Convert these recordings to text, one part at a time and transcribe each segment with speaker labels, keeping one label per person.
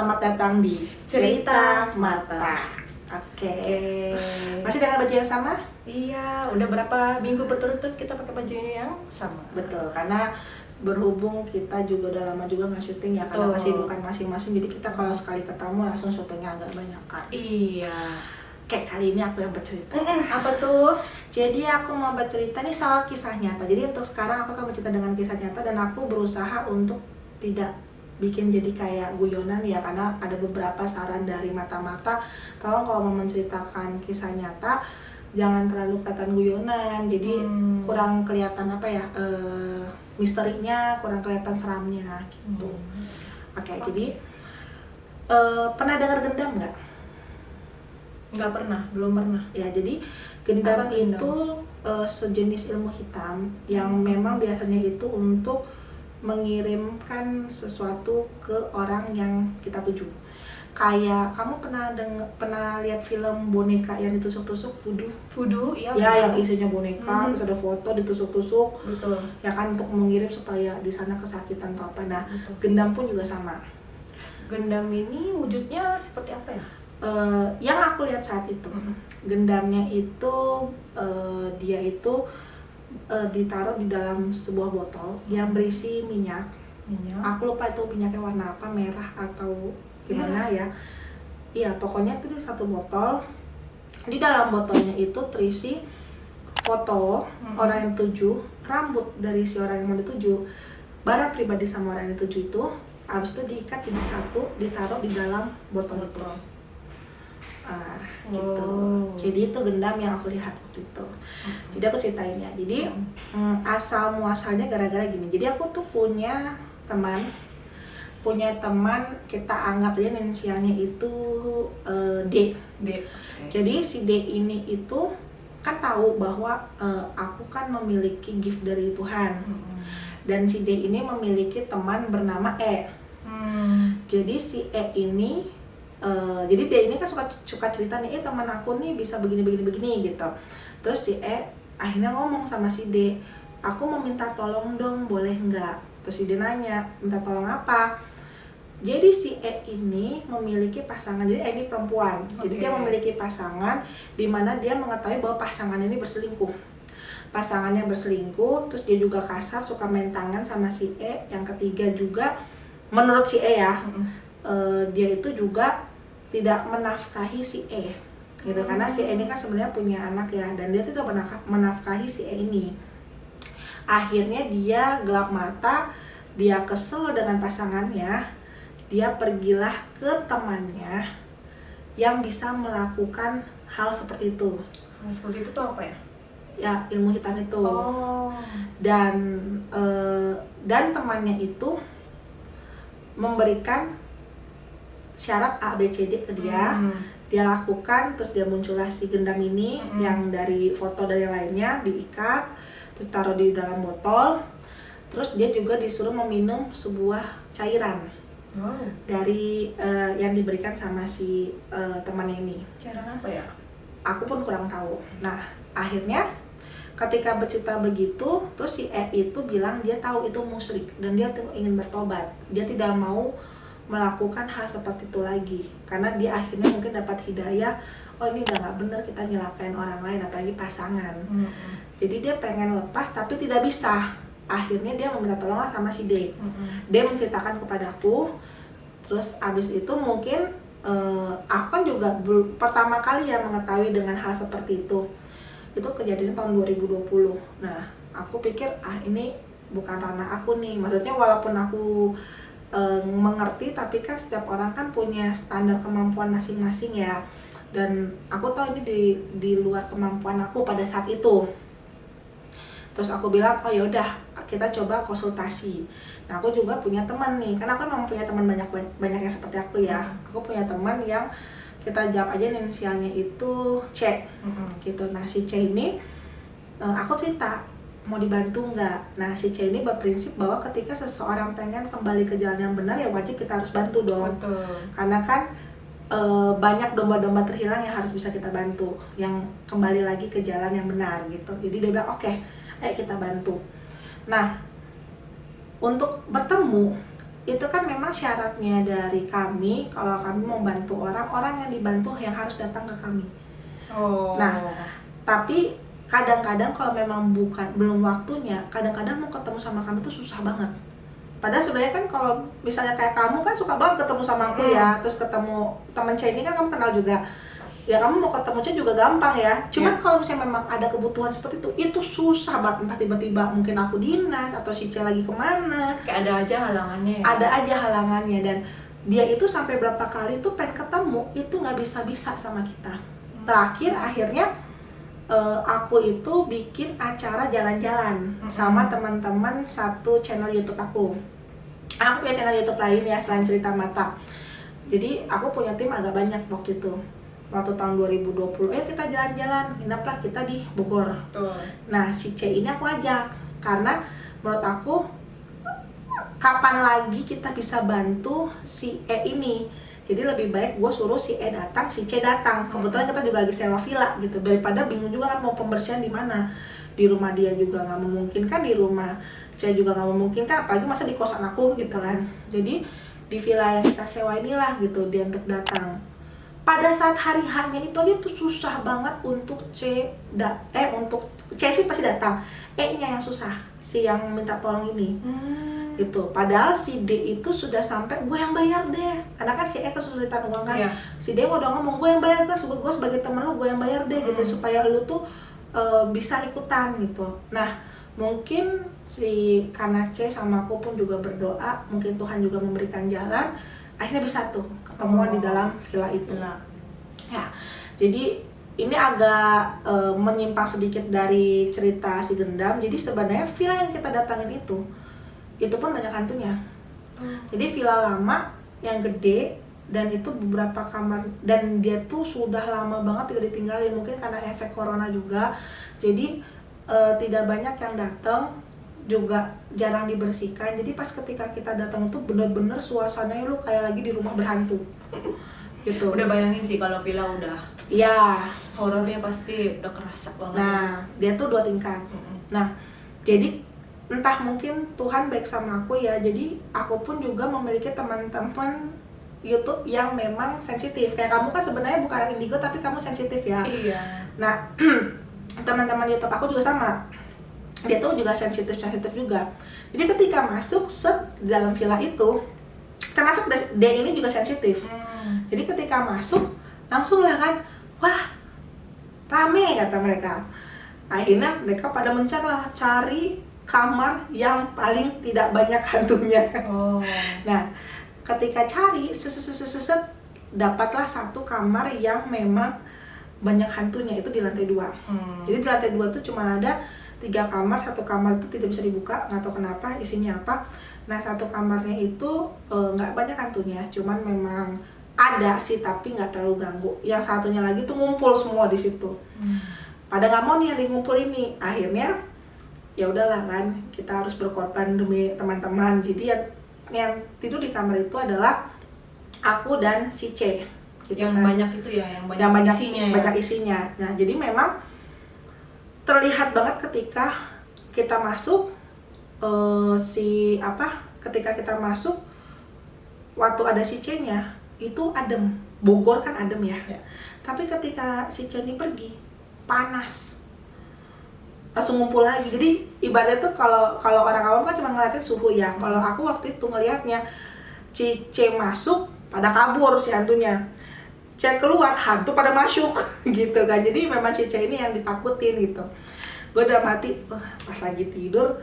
Speaker 1: Selamat datang di Cerita Mata. Oke. Masih dengan baju yang sama?
Speaker 2: Iya, udah berapa minggu berturut-turut kita pakai baju yang sama.
Speaker 1: Betul, karena berhubung kita juga udah lama juga nggak syuting ya, karena kesibukan masing-masing. Jadi kita kalau sekali ketemu langsung syutingnya agak banyak kan.
Speaker 2: Iya.
Speaker 1: Kayak kali ini aku yang bercerita.
Speaker 2: Apa tuh?
Speaker 1: Jadi aku mau bercerita nih soal kisah nyata. Jadi untuk sekarang aku akan bercerita dengan kisah nyata dan aku berusaha untuk tidak bikin jadi kayak guyonan ya, karena ada beberapa saran dari mata-mata. Tolong kalau mau menceritakan kisah nyata jangan terlalu kelihatan guyonan, jadi kurang kelihatan apa ya, misterinya, kurang kelihatan seramnya gitu. Oke. Jadi pernah dengar gendam nggak?
Speaker 2: Nggak pernah, belum pernah.
Speaker 1: Ya, jadi gendam
Speaker 2: Apa gendam?
Speaker 1: itu sejenis ilmu hitam yang memang biasanya itu untuk mengirimkan sesuatu ke orang yang kita tuju. Kayak kamu pernah lihat film boneka yang ditusuk-tusuk,
Speaker 2: Voodoo, iya.
Speaker 1: ya, yang isinya boneka, terus ada foto ditusuk-tusuk,
Speaker 2: Betul.
Speaker 1: ya kan, untuk mengirim supaya di sana kesakitan atau apa. Nah,
Speaker 2: Betul.
Speaker 1: gendam pun juga sama.
Speaker 2: Gendam ini wujudnya seperti apa ya?
Speaker 1: Yang aku lihat saat itu, gendamnya itu dia itu ditaruh di dalam sebuah botol yang berisi minyak. Aku lupa itu minyaknya warna apa, merah atau gimana ya. Iya, pokoknya itu di satu botol. Di dalam botolnya itu terisi foto orang yang dituju, rambut dari si orang yang mau dituju, barang pribadi sama orang yang dituju itu. Habis itu diikat jadi satu, ditaruh di dalam botol itu. Gitu. Jadi itu gendam yang aku lihat waktu itu. Jadi aku ceritain ya. Jadi asal muasalnya gara-gara gini. Jadi aku tuh punya teman, kita anggap aja inisialnya itu D. Jadi si D ini itu kan tahu bahwa aku kan memiliki gift dari Tuhan. Dan si D ini memiliki teman bernama E. Jadi si E ini jadi D ini kan suka cerita nih, teman aku nih bisa begini gitu. Terus si E akhirnya ngomong sama si D, aku mau minta tolong dong, boleh nggak? Terus si D nanya, minta tolong apa? Jadi si E ini memiliki pasangan, jadi E ini perempuan. Jadi dia memiliki pasangan di mana dia mengetahui bahwa pasangan ini berselingkuh. Pasangannya berselingkuh, terus dia juga kasar, suka main tangan sama si E. Yang ketiga juga, menurut si E ya, dia itu juga tidak menafkahi si E gitu, karena si E ini kan sebenarnya punya anak ya, dan dia tidak menafkahi si E ini. Akhirnya dia gelap mata, dia kesel dengan pasangannya, dia pergilah ke temannya yang bisa melakukan hal seperti itu.
Speaker 2: Hal seperti itu tuh apa ya?
Speaker 1: Ya, ilmu hitam itu. Dan temannya itu memberikan syarat A, B, C, D ke dia. Dia lakukan, terus dia muncullah si gendam ini yang dari foto dari lainnya, diikat, terus taruh di dalam botol. Terus dia juga disuruh meminum sebuah cairan dari yang diberikan sama si temannya ini.
Speaker 2: Cairan apa ya?
Speaker 1: Aku pun kurang tahu. Nah, akhirnya ketika bercerita begitu, terus si E itu bilang dia tahu itu musyrik dan dia ingin bertobat. Dia tidak mau melakukan hal seperti itu lagi, karena dia akhirnya mungkin dapat hidayah, oh ini udah gak bener kita nyelakain orang lain, apalagi pasangan. Jadi dia pengen lepas tapi tidak bisa. Akhirnya dia meminta tolong sama si D. Dia menceritakan kepadaku. Terus abis itu mungkin aku kan juga pertama kali ya mengetahui dengan hal seperti itu. Itu kejadian tahun 2020. Nah, aku pikir ini bukan ranah aku nih. Maksudnya walaupun aku mengerti, tapi kan setiap orang kan punya standar kemampuan masing-masing ya. Dan aku tahu ini di luar kemampuan aku pada saat itu. Terus aku bilang, oh yaudah kita coba konsultasi. Nah, aku juga punya teman nih, karena aku memang punya teman banyak yang seperti aku ya. Aku punya teman yang kita jawab aja inisialnya itu C, gitu. Nah, si C ini aku cerita mau dibantu nggak. Nah, si C ini berprinsip bahwa ketika seseorang pengen kembali ke jalan yang benar, ya wajib kita harus bantu dong. Karena kan banyak domba-domba terhilang yang harus bisa kita bantu, yang kembali lagi ke jalan yang benar gitu. Jadi dia bilang oke, ayo kita bantu. Nah, untuk bertemu itu kan memang syaratnya dari kami, kalau kami mau bantu orang, orang yang dibantu yang harus datang ke kami. Nah, tapi kadang-kadang kalau memang belum waktunya, kadang-kadang mau ketemu sama kami tuh susah banget. Padahal sebenarnya kan kalau misalnya kayak kamu kan suka banget ketemu sama aku ya, terus ketemu temen C ini kan kamu kenal juga. Ya kamu mau ketemu C juga gampang ya. Cuman kalau misalnya memang ada kebutuhan seperti itu susah banget. Entah tiba-tiba mungkin aku dinas atau si C lagi kemana.
Speaker 2: Kayak ada aja halangannya ya?
Speaker 1: Ada aja halangannya, dan dia itu sampai berapa kali tuh pengen ketemu, itu nggak bisa-bisa sama kita. Terakhir akhirnya aku itu bikin acara jalan-jalan sama teman-teman satu channel YouTube aku. Aku punya channel YouTube lain ya selain Cerita Mata. Jadi aku punya tim agak banyak waktu itu. Waktu tahun 2020, kita jalan-jalan, nginaplah kita di Bogor. Nah, si C ini aku ajak karena menurut aku kapan lagi kita bisa bantu si E ini. Jadi lebih baik gue suruh si E datang, si C datang. Kebetulan kita juga lagi sewa villa gitu. Daripada bingung juga kan mau pembersihan di mana. Di rumah dia juga nggak memungkinkan, di rumah C juga nggak memungkinkan. Apalagi masa di kosan aku gitu kan. Jadi di villa yang kita sewa inilah gitu dia untuk datang. Pada saat hari H-nya itu aja tuh susah banget untuk untuk C sih pasti datang. E-nya yang susah, si yang minta tolong ini. Gitu. Padahal si D itu sudah sampai gue yang bayar deh, karena kan si E kesulitan uang kan. Si D udah ngomong gue yang bayar kan, gue sebagai teman lu gue yang bayar deh gitu, supaya lu tuh bisa ikutan gitu. Nah mungkin karena C sama aku pun juga berdoa, mungkin Tuhan juga memberikan jalan, akhirnya bisa tuh ketemuan di dalam villa itu. Ya, jadi ini agak menyimpang sedikit dari cerita si Gendam. Jadi sebenarnya villa yang kita datangin itu pun banyak hantunya. Jadi villa lama yang gede, dan itu beberapa kamar, dan dia tuh sudah lama banget tidak ditinggalin, mungkin karena efek corona juga. Jadi tidak banyak yang datang, juga jarang dibersihkan. Jadi pas ketika kita datang tuh bener-bener suasananya lu kayak lagi di rumah berhantu. Gitu.
Speaker 2: Udah bayangin sih kalau villa udah.
Speaker 1: Ya.
Speaker 2: Horornya pasti udah kerasa banget.
Speaker 1: Nah, dia tuh 2 tingkat. Nah, jadi entah mungkin Tuhan baik sama aku ya, jadi aku pun juga memiliki teman-teman YouTube yang memang sensitif. Kayak kamu kan sebenarnya bukan anak indigo tapi kamu sensitif ya.
Speaker 2: Iya.
Speaker 1: Nah, teman-teman YouTube aku juga sama. Dia tuh juga sensitif juga. Jadi ketika masuk di dalam villa itu, termasuk D ini juga sensitif. Jadi ketika masuk langsung lah kan, wah rame kata mereka. Akhirnya mereka pada cari kamar yang paling tidak banyak hantunya. Nah, ketika cari dapatlah satu kamar yang memang banyak hantunya, itu di lantai 2. Jadi di lantai 2 tuh cuma ada 3 kamar, satu kamar itu tidak bisa dibuka, nggak tahu kenapa isinya apa. Nah, satu kamarnya itu nggak banyak hantunya, cuman memang ada sih tapi nggak terlalu ganggu. Yang satunya lagi tuh ngumpul semua di situ. Pada nggak mau nih yang ngumpul ini. Akhirnya ya udahlah kan, kita harus berkorban demi teman-teman. Jadi yang tidur di kamar itu adalah aku dan si C. Gitu
Speaker 2: yang
Speaker 1: kan.
Speaker 2: Banyak itu ya, yang banyak isinya.
Speaker 1: Banyak isinya. Nah, jadi memang terlihat banget ketika kita masuk ketika kita masuk waktu ada si C-nya itu adem. Bogor kan adem ya. Tapi ketika si C ini pergi, panas. Langsung ngumpul lagi. Jadi ibaratnya tuh kalau orang awam kan cuma ngeliatin suhu ya. Kalau aku waktu itu ngelihatnya C masuk pada kabur si hantunya. C keluar, hantu pada masuk gitu kan. Jadi memang si C ini yang ditakutin gitu. Gue udah mati, pas lagi tidur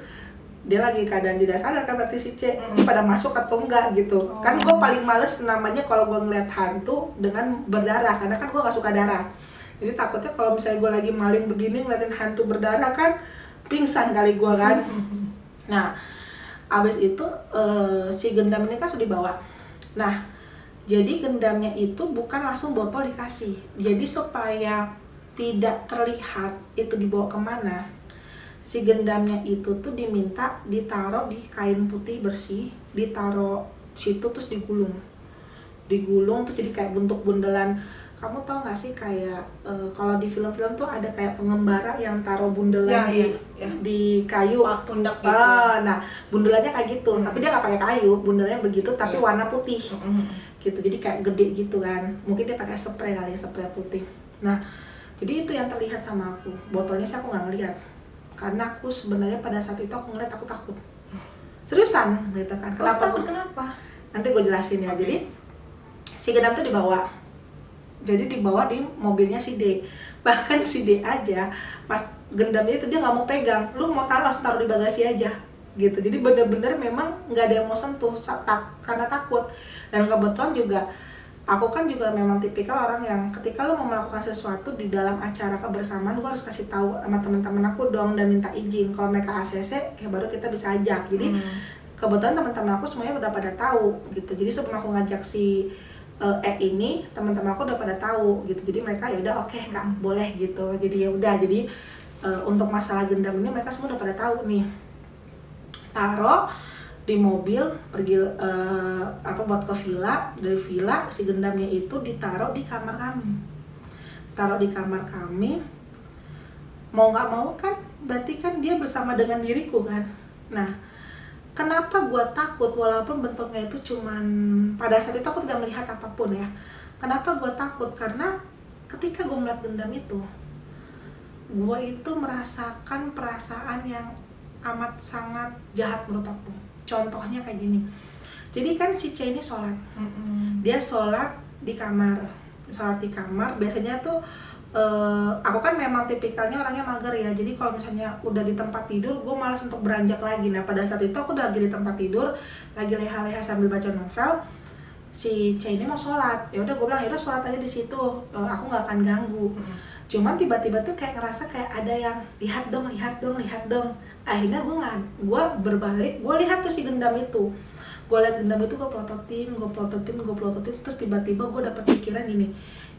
Speaker 1: dia lagi keadaan tidak sadar kan, berarti si C pada masuk atau enggak gitu. Kan gue paling males namanya kalau gue ngeliat hantu dengan berdarah, karena kan gue gak suka darah. Jadi takutnya kalau misalnya gue lagi maling begini ngeliatin hantu berdarah kan pingsan kali gue kan. Nah, abis itu si Gendam ini kan sudah dibawa. Nah, jadi Gendamnya itu bukan langsung botol dikasih. Jadi supaya tidak terlihat itu dibawa kemana, si Gendamnya itu tuh diminta ditaruh di kain putih bersih, ditaruh situ terus digulung terus jadi kayak bentuk bundelan kamu tau gak sih kayak kalau di film-film tuh ada kayak pengembara yang taruh bundelan di kayu
Speaker 2: pundak gitu.
Speaker 1: Nah bundelannya kayak gitu, tapi dia nggak pakai kayu, bundelannya begitu tapi warna putih gitu, jadi kayak gede gitu kan, mungkin dia pakai spray kali ya, spray putih. Nah jadi itu yang terlihat sama aku. Botolnya sih aku nggak ngeliat, karena aku sebenarnya pada saat itu aku ngeliat aku takut seriusan gitu kan.
Speaker 2: Kenapa?
Speaker 1: Nanti gue jelasin ya. Jadi si Gendam tuh dibawa, jadi dibawa di mobilnya si D. Bahkan si D aja pas Gendamnya itu dia nggak mau pegang, lu mau taruh di bagasi aja gitu. Jadi bener-bener memang nggak ada yang mau sentuh karena takut. Dan kebetulan juga aku kan juga memang tipikal orang yang ketika lu mau melakukan sesuatu di dalam acara kebersamaan, gua harus kasih tahu sama teman-teman aku dong dan minta izin. Kalau mereka ACC ya baru kita bisa ajak. Jadi kebetulan teman-teman aku semuanya udah pada tahu gitu. Jadi sebelum aku ngajak si ini, teman-teman aku udah pada tahu gitu. Jadi mereka ya udah oke, Kak, boleh gitu. Jadi ya udah, jadi untuk masalah Gendam ini mereka semua udah pada tahu nih. Taruh di mobil, pergi buat ke villa. Dari villa si Gendamnya itu ditaruh di kamar kami. Taruh di kamar kami. Mau nggak mau kan berarti kan dia bersama dengan diriku kan. Nah, kenapa gue takut walaupun bentuknya itu cuman, pada saat itu aku tidak melihat apapun ya. Kenapa gue takut? Karena ketika gue melihat Gendam itu, gue itu merasakan perasaan yang amat sangat jahat menurut aku. Contohnya kayak gini. Jadi kan si C ini sholat, dia sholat di kamar. Biasanya tuh aku kan memang tipikalnya orangnya mager ya, jadi kalau misalnya udah di tempat tidur gue malas untuk beranjak lagi. Nah pada saat itu aku udah lagi di tempat tidur, lagi leha-leha sambil baca novel. Si C ini mau sholat, ya udah gue bilang ya udah sholat aja di situ, aku nggak akan ganggu. Cuman tiba-tiba tuh kayak ngerasa kayak ada yang lihat dong. Akhirnya gue berbalik, gue lihat tuh si Gendam itu. Gue lihat Gendam itu, gue plototin, terus tiba-tiba gue dapet pikiran gini,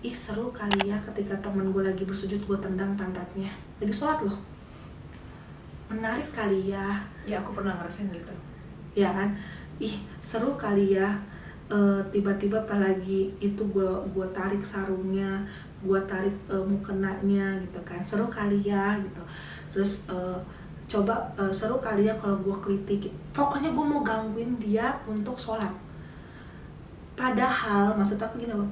Speaker 1: ih seru kali ya ketika temen gue lagi bersujud gue tendang pantatnya, lagi sholat loh, menarik kali ya.
Speaker 2: Ya aku pernah ngerasain gitu.
Speaker 1: Ya kan, ih seru kali ya. Tiba-tiba pas lagi itu gue tarik sarungnya, gue tarik mukenanya gitu kan, seru kali ya gitu. Terus seru kali ya kalau gue kelitik. Pokoknya gue mau gangguin dia untuk sholat. Padahal maksud aku gini loh,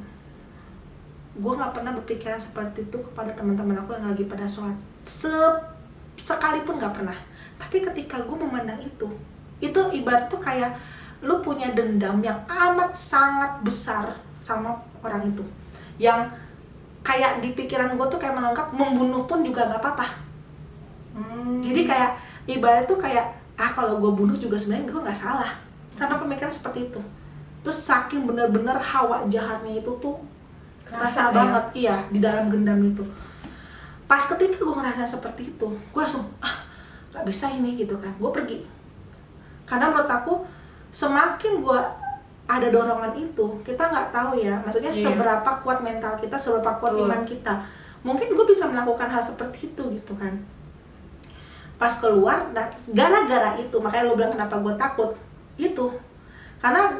Speaker 1: gue nggak pernah berpikiran seperti itu kepada teman-teman aku yang lagi pada sholat, sekalipun nggak pernah. Tapi ketika gue memandang itu ibarat tuh kayak lu punya dendam yang amat sangat besar sama orang itu, yang kayak di pikiran gue tuh kayak menganggap membunuh pun juga nggak apa-apa. Jadi kayak ibarat tuh kayak kalau gue bunuh juga sebenarnya gue nggak salah, sampai pemikiran seperti itu. Terus saking bener-bener hawa jahatnya itu tuh kerasa banget, iya, di dalam Gendam itu. Pas ketika gue ngerasain seperti itu, gue langsung gak bisa ini gitu kan, gue pergi. Karena menurut aku semakin gue ada dorongan itu, kita nggak tahu ya, maksudnya seberapa kuat mental kita, seberapa kuat iman kita. Mungkin gue bisa melakukan hal seperti itu gitu kan. Pas keluar, nah gara-gara itu, makanya lo bilang kenapa gue takut itu, karena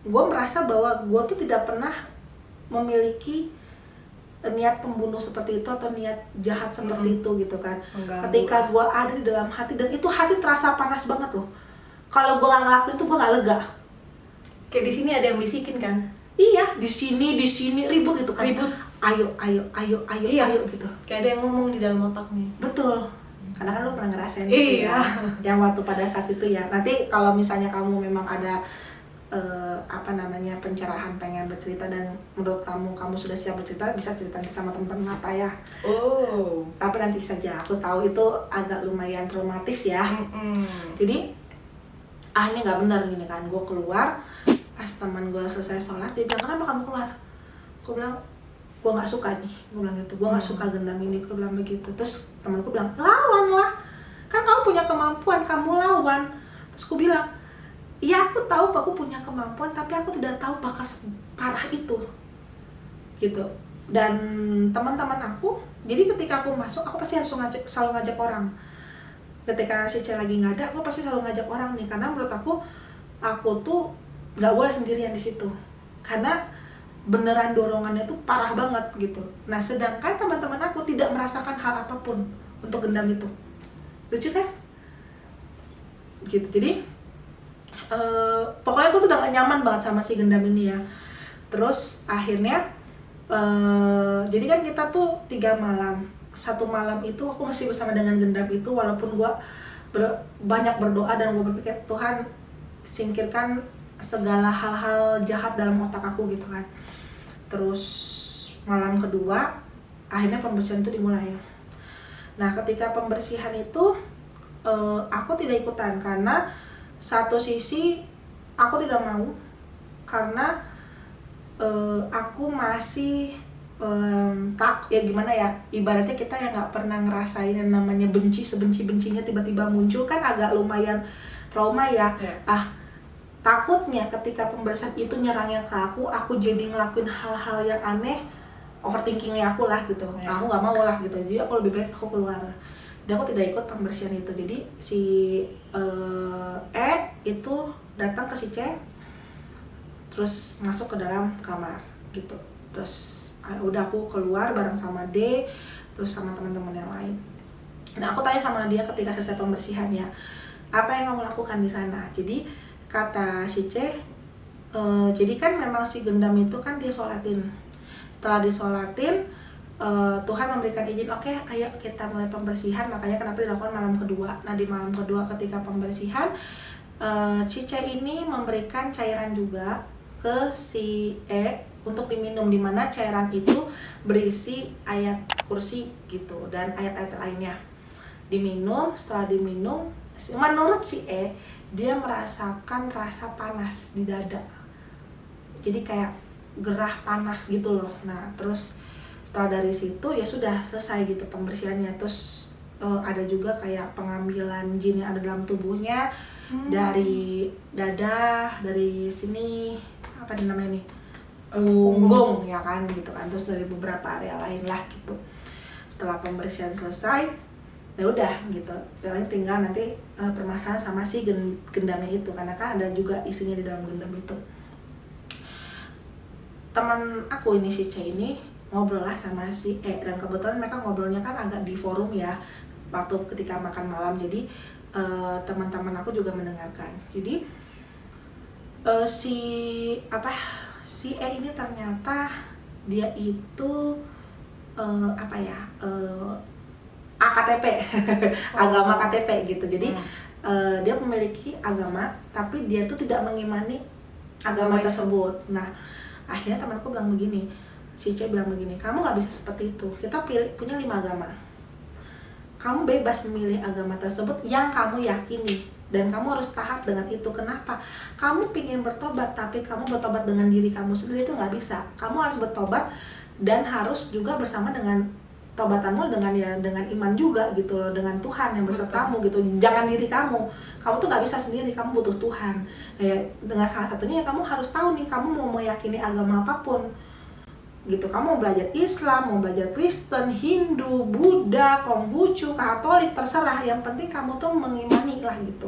Speaker 1: gue merasa bahwa gue tuh tidak pernah memiliki niat pembunuh seperti itu atau niat jahat seperti itu gitu kan. Ketika gue ada di dalam hati, dan itu hati terasa panas banget loh. Kalau gue nggak ngelakuin itu gue nggak lega.
Speaker 2: Kayak di sini ada yang bisikin kan?
Speaker 1: Iya, di sini ribut gitu kan.
Speaker 2: Ribut.
Speaker 1: Ayo gitu.
Speaker 2: Kayak ada yang ngomong di dalam otak nih.
Speaker 1: Betul. Karena kan lu pernah ngerasain itu ya. Yang waktu pada saat itu ya. Nanti kalau misalnya kamu memang ada pencerahan, pengen bercerita dan menurut kamu sudah siap bercerita, bisa cerita sama teman-teman apa ya. Tapi nanti saja, aku tahu itu agak lumayan traumatis ya. Jadi ini nggak benar gini kan. Gue keluar, pas teman gue selesai sholat, dia bilang kenapa kamu keluar? Gue bilang gue nggak suka nih, gue bilang gitu, gue nggak suka Gendam ini, gue bilang begitu. Terus temanku bilang lawan lah, kan kamu punya kemampuan, kamu lawan. Terus gue bilang, iya aku tahu aku punya kemampuan, tapi aku tidak tahu bakal separah itu gitu. Dan teman-teman aku, jadi ketika aku masuk, aku pasti harus selalu ngajak orang. Ketika si C lagi nggak ada, aku pasti selalu ngajak orang nih, karena menurut aku tuh nggak boleh sendirian di situ. Karena beneran dorongannya tuh parah banget gitu. Nah sedangkan teman-teman aku tidak merasakan hal apapun untuk gendam itu. Lucu kan? Gitu. Jadi pokoknya aku tuh udah gak nyaman banget sama si gendam ini ya. Terus akhirnya jadi kan kita tuh 3 malam. 1 malam itu aku masih bersama dengan gendam itu, walaupun gue banyak berdoa dan gue berpikir Tuhan singkirkan segala hal-hal jahat dalam otak aku gitu kan. Terus malam kedua akhirnya pembersihan itu dimulai. Nah ketika pembersihan itu aku tidak ikutan karena satu sisi aku tidak mau karena aku masih tak ya gimana ya, ibaratnya kita yang nggak pernah ngerasain yang namanya benci, sebenci-bencinya tiba-tiba muncul kan agak lumayan trauma ya. Takutnya ketika pembersihan itu nyerangnya ke aku jadi ngelakuin hal-hal yang aneh, overthinkingnya aku lah gitu. Aku nggak mau lah gitu, jadi aku lebih baik aku keluar. Dan aku tidak ikut pembersihan itu. Jadi si itu datang ke si C, terus masuk ke dalam kamar gitu. Terus udah aku keluar bareng sama D, terus sama teman-teman yang lain. Nah aku tanya sama dia ketika selesai pembersihan ya, apa yang kamu lakukan di sana? Jadi kata si C, jadi kan memang si gendam itu kan dia sholatin. Setelah disolatin, Tuhan memberikan izin, oke, ayo kita mulai pembersihan. Makanya kenapa dilakukan malam kedua. Nah di malam kedua ketika pembersihan, si C ini memberikan cairan juga ke si E untuk diminum, dimana cairan itu berisi ayat kursi gitu dan ayat-ayat lainnya. Diminum, setelah diminum, menurut si E dia merasakan rasa panas di dada, jadi kayak gerah panas gitu loh. Nah terus setelah dari situ ya sudah selesai gitu pembersihannya. Terus ada juga kayak pengambilan jin yang ada dalam tubuhnya, dari dada, dari sini apa namanya nih, punggung ya kan gitu kan, terus dari beberapa area lain lah gitu. Setelah pembersihan selesai ya udah gitu, paling tinggal nanti permasalahan sama si gendamnya itu, karena kan ada juga isinya di dalam gendam itu. Teman aku ini si C ini ngobrol lah sama si E, dan kebetulan mereka ngobrolnya kan agak di forum ya waktu ketika makan malam, jadi teman-teman aku juga mendengarkan. Jadi si E ini ternyata dia itu AKTP agama KTP gitu. Jadi dia memiliki agama tapi dia tuh tidak mengimani agama tersebut. Nah akhirnya temanku bilang begini, si C bilang begini, kamu nggak bisa seperti itu, kita punya 5 agama, kamu bebas memilih agama tersebut yang kamu yakini dan kamu harus taat dengan itu. Kenapa? Kamu pingin bertobat tapi kamu bertobat dengan diri kamu sendiri itu nggak bisa. Kamu harus bertobat dan harus juga bersama dengan tobatanmu dengan iman juga gitu loh, dengan Tuhan yang besertamu gitu. Jangan diri kamu tuh nggak bisa sendiri, kamu butuh Tuhan. Dengan salah satunya ya kamu harus tahu nih, kamu mau meyakini agama apapun gitu. Kamu mau belajar Islam, mau belajar Kristen, Hindu, Buddha, Konghucu, Katolik, terserah. Yang penting kamu tuh mengimani lah gitu.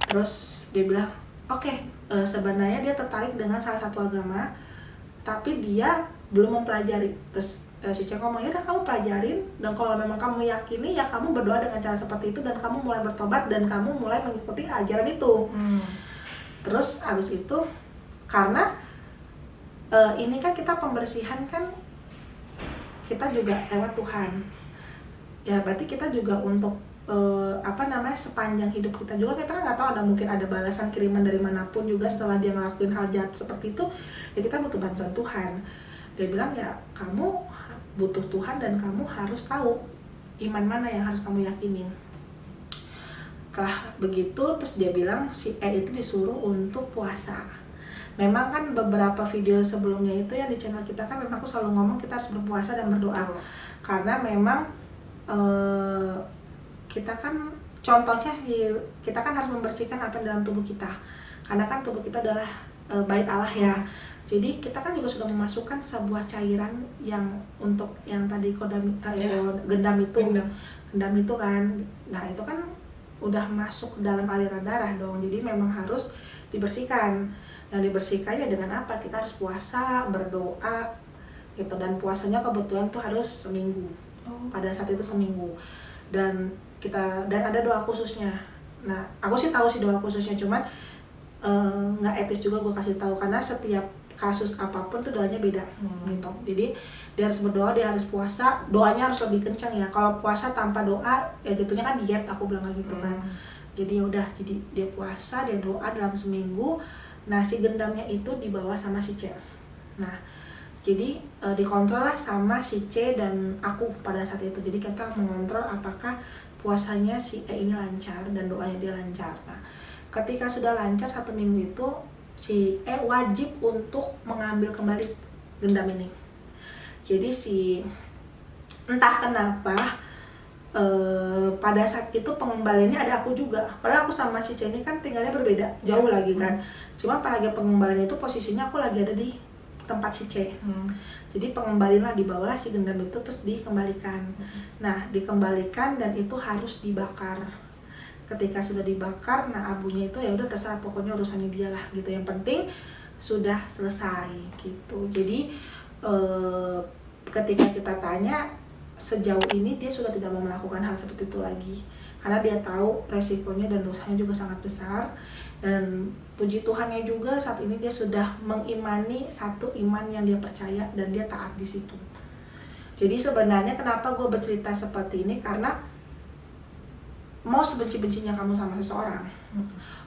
Speaker 1: Terus dia bilang, oke, sebenarnya dia tertarik dengan salah satu agama, tapi dia belum mempelajari. Terus si C ngomong, ya udah kamu pelajarin, dan kalau memang kamu yakini ya kamu berdoa dengan cara seperti itu, dan kamu mulai bertobat dan kamu mulai mengikuti ajaran itu. Terus abis itu karena ini kan kita pembersihan kan kita juga lewat Tuhan ya, berarti kita juga untuk sepanjang hidup kita juga kita kan nggak tahu, mungkin ada balasan kiriman dari manapun juga setelah dia ngelakuin hal jahat seperti itu ya, kita butuh bantuan Tuhan. Dia bilang ya kamu butuh Tuhan dan kamu harus tahu iman mana yang harus kamu yakinin. Setelah begitu terus dia bilang si E itu disuruh untuk puasa. Memang kan beberapa video sebelumnya itu yang di channel kita kan memang aku selalu ngomong kita harus berpuasa dan berdoa. Karena memang kita kan contohnya kita kan harus membersihkan apa yang dalam tubuh kita. Karena kan tubuh kita adalah bait Allah ya. Jadi kita kan juga sudah memasukkan sebuah cairan yang untuk yang tadi gendam itu kan. Nah itu kan udah masuk ke dalam aliran darah dong. Jadi memang harus dibersihkan. Yang dibersihkan ya dengan apa? Kita harus puasa, berdoa gitu, dan puasanya kebetulan tuh harus seminggu. Pada saat itu seminggu. Dan ada doa khususnya. Nah, aku sih tahu sih doa khususnya, cuman nggak etis juga gue kasih tahu karena setiap kasus apapun tuh doanya beda gitu. Jadi dia harus berdoa, dia harus puasa, doanya harus lebih kencang ya. Kalau puasa tanpa doa ya jatuhnya kan diet, aku bilang gitu kan. Jadi ya udah, jadi dia puasa, dia doa dalam seminggu. Nah, si gendamnya itu dibawa sama si C. Nah, jadi dikontrol lah sama si C dan aku pada saat itu. Jadi kita mengontrol apakah puasanya si E ini lancar dan doanya dia lancar. Nah, ketika sudah lancar 1 minggu itu, si E wajib untuk mengambil kembali gendam ini. Jadi entah kenapa pada saat itu pengembaliannya ada aku juga. Padahal aku sama si C ini kan tinggalnya berbeda, jauh lagi kan. Cuma pada pengembalian itu posisinya aku lagi ada di tempat si C. Jadi pengembalian lah, dibawalah si gendam itu terus dikembalikan. Nah, dikembalikan dan itu harus dibakar. Ketika sudah dibakar, nah abunya itu ya udah terserah, pokoknya urusannya dia lah gitu. Yang penting sudah selesai gitu. Jadi ketika kita tanya, sejauh ini dia sudah tidak mau melakukan hal seperti itu lagi karena dia tahu resikonya dan dosanya juga sangat besar. Dan puji Tuhannya juga saat ini dia sudah mengimani satu iman yang dia percaya dan dia taat di situ. Jadi sebenarnya kenapa gue bercerita seperti ini, karena mau sebenci-bencinya kamu sama seseorang,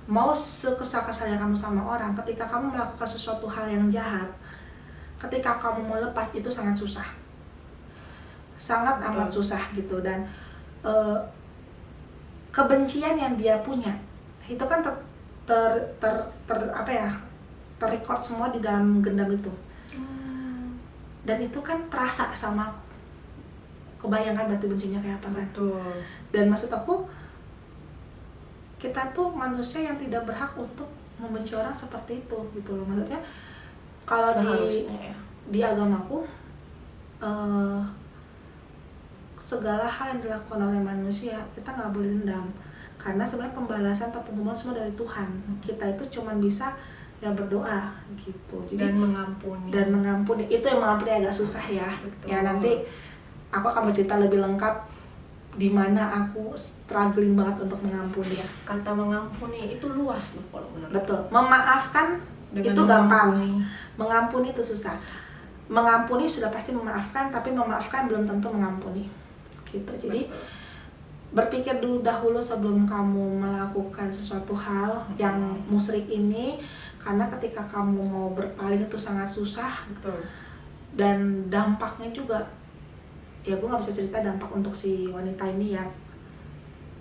Speaker 1: mau sekesal-kesalnya kamu sama orang, ketika kamu melakukan sesuatu hal yang jahat, ketika kamu mau lepas itu sangat susah, sangat amat susah gitu. Dan kebencian yang dia punya itu kan terrecord semua di dalam gendam itu. Dan itu kan terasa sama aku. Kebayangkan berarti bencinya kayak apa kan?
Speaker 2: Betul.
Speaker 1: Dan maksud aku, kita tuh manusia yang tidak berhak untuk membenci orang seperti itu gitu loh. Maksudnya kalau di agamaku segala hal yang dilakukan oleh manusia kita nggak boleh dendam, karena sebenarnya pembalasan atau penghukuman semua dari Tuhan. Kita itu cuma bisa ya berdoa gitu. Jadi,
Speaker 2: dan mengampuni.
Speaker 1: Itu yang mengampuni agak susah ya.
Speaker 2: Betul.
Speaker 1: Ya nanti aku akan bercerita lebih lengkap di mana aku struggling banget untuk mengampuni ya.
Speaker 2: Kata mengampuni itu luas loh kalau menurut.
Speaker 1: Betul. Memaafkan
Speaker 2: Dengan
Speaker 1: itu gampang. Mengampuni itu susah. Mengampuni sudah pasti memaafkan, tapi memaafkan belum tentu mengampuni. Gitu. Jadi berpikir dahulu sebelum kamu melakukan sesuatu hal yang musyrik ini, karena ketika kamu mau berpaling itu sangat susah.
Speaker 2: Betul.
Speaker 1: Dan dampaknya juga, ya gue nggak bisa cerita dampak untuk si wanita ini ya.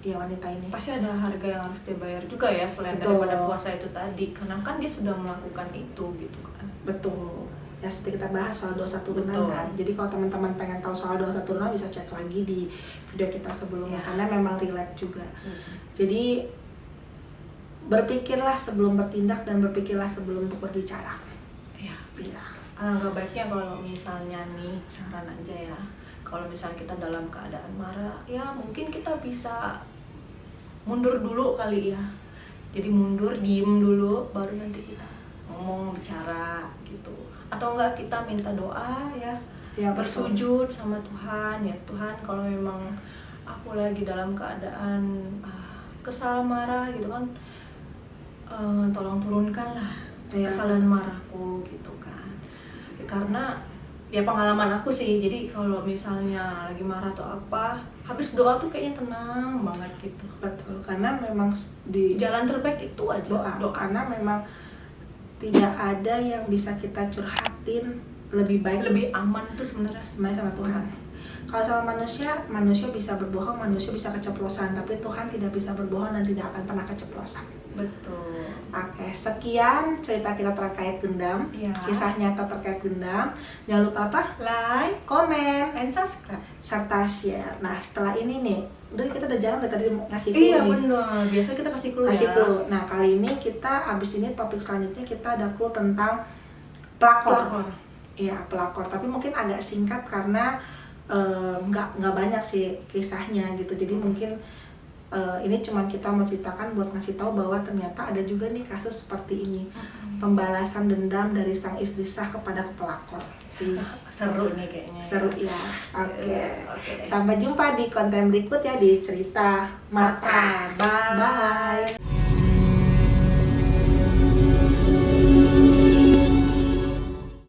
Speaker 1: Ya wanita ini
Speaker 2: pasti ada harga yang harus dibayar juga ya, selain
Speaker 1: Betul.
Speaker 2: daripada puasa itu tadi, karena kan dia sudah melakukan itu gitu kan.
Speaker 1: Betul. Ya seperti kita bahas soal dosa turunan
Speaker 2: Betul.
Speaker 1: kan. Jadi kalau teman-teman pengen tahu soal dosa turunan bisa cek lagi di video kita sebelumnya,
Speaker 2: Ya.
Speaker 1: karena memang relate juga. Jadi berpikirlah sebelum bertindak dan berpikirlah sebelum untuk berbicara.
Speaker 2: Ya.
Speaker 1: Iya.
Speaker 2: Alangkah baiknya kalau misalnya nih, saran aja ya, kalau misalnya kita dalam keadaan marah, ya mungkin kita bisa mundur dulu kali ya. Jadi mundur, diem dulu, baru nanti kita ngomong, bicara gitu. Atau enggak kita minta doa ya,
Speaker 1: Ya,
Speaker 2: bersujud sama Tuhan. Ya Tuhan, kalau memang aku lagi dalam keadaan kesal, marah gitu kan, tolong turunkanlah
Speaker 1: Ya.
Speaker 2: kesalahan marahku gitu kan. Karena ya pengalaman aku sih, jadi kalau misalnya lagi marah atau apa, habis doa tuh kayaknya tenang banget gitu.
Speaker 1: Betul, karena memang di
Speaker 2: Jalan terbaik itu aja
Speaker 1: doa. Karena memang tidak ada yang bisa kita curhatin lebih baik,
Speaker 2: lebih aman tuh sebenarnya
Speaker 1: sama Tuhan. Kalau sama manusia bisa berbohong, manusia bisa keceplosan, tapi Tuhan tidak bisa berbohong dan tidak akan pernah keceplosan.
Speaker 2: Betul.
Speaker 1: Oke, sekian cerita kita terkait gendam,
Speaker 2: Ya.
Speaker 1: kisah nyata terkait gendam. Jangan lupa apa?
Speaker 2: Like,
Speaker 1: Komen,
Speaker 2: and subscribe.
Speaker 1: serta share. Nah, setelah ini nih, udah kita udah jarang dari tadi ngasih clue
Speaker 2: Iya
Speaker 1: nih.
Speaker 2: benar, biasa kita kasih clue
Speaker 1: Kasih
Speaker 2: ya.
Speaker 1: clue. Nah, kali ini kita abis ini topik selanjutnya kita ada clue tentang pelakor. Iya, pelakor. Tapi mungkin agak singkat karena nggak banyak sih kisahnya gitu. Jadi mungkin ini cuman kita mau ceritakan buat ngasih tahu bahwa ternyata ada juga nih kasus seperti ini, pembalasan dendam dari sang istri sah kepada pelakor.
Speaker 2: Seru nih kayaknya.
Speaker 1: Seru ya. Oke.
Speaker 2: Oke deh.
Speaker 1: Sampai jumpa di konten berikut ya, di cerita Marta.